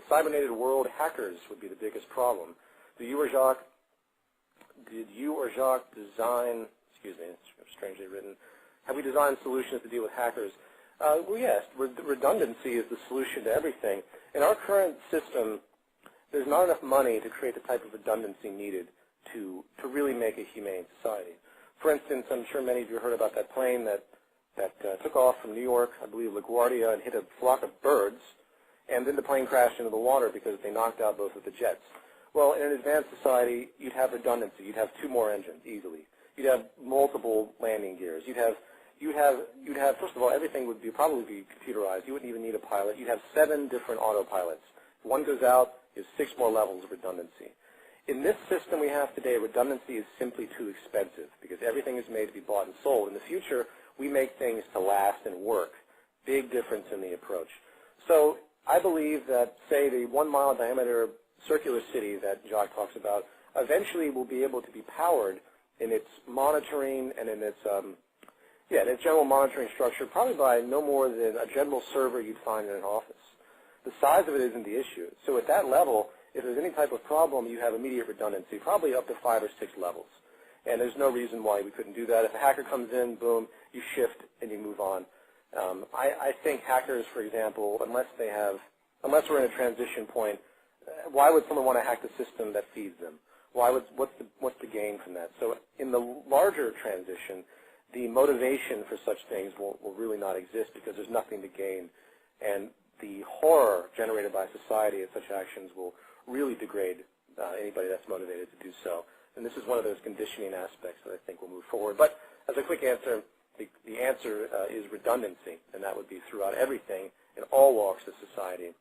a cybernetic world, hackers would be the biggest problem. Did you or Jacques design, excuse me, it's strangely written, have we designed solutions to deal with hackers? Well, yes, redundancy is the solution to everything. In our current system, there's not enough money to create the type of redundancy needed to really make a humane society. For instance, I'm sure many of you heard about that plane that took off from New York, I believe LaGuardia, and hit a flock of birds, and then the plane crashed into the water because they knocked out both of the jets. Well, in an advanced society, you'd have redundancy. You'd have 2 more engines easily. You'd have multiple landing gears. You'd have first of all, everything would probably be computerized. You wouldn't even need a pilot. You'd have 7 different autopilots. If one goes out, you have 6 more levels of redundancy. In this system we have today, redundancy is simply too expensive because everything is made to be bought and sold. In the future, we make things to last and work. Big difference in the approach. So I believe that, say, the 1-mile diameter circular city that Jacques talks about eventually will be able to be powered in its monitoring and in its general monitoring structure, probably by no more than a general server you'd find in an office. The size of it isn't the issue. So at that level, if there's any type of problem, you have immediate redundancy, probably up to 5 or 6 levels. And there's no reason why we couldn't do that. If a hacker comes in, boom, you shift and you move on. I think hackers, for example, unless we're in a transition point, why would someone want to hack the system that feeds them? What's the gain from that? So in the larger transition, the motivation for such things will really not exist because there's nothing to gain. And the horror generated by society at such actions will really degrade anybody that's motivated to do so. And this is one of those conditioning aspects that I think will move forward. But as a quick answer, the answer is redundancy, and that would be throughout everything in all walks of society.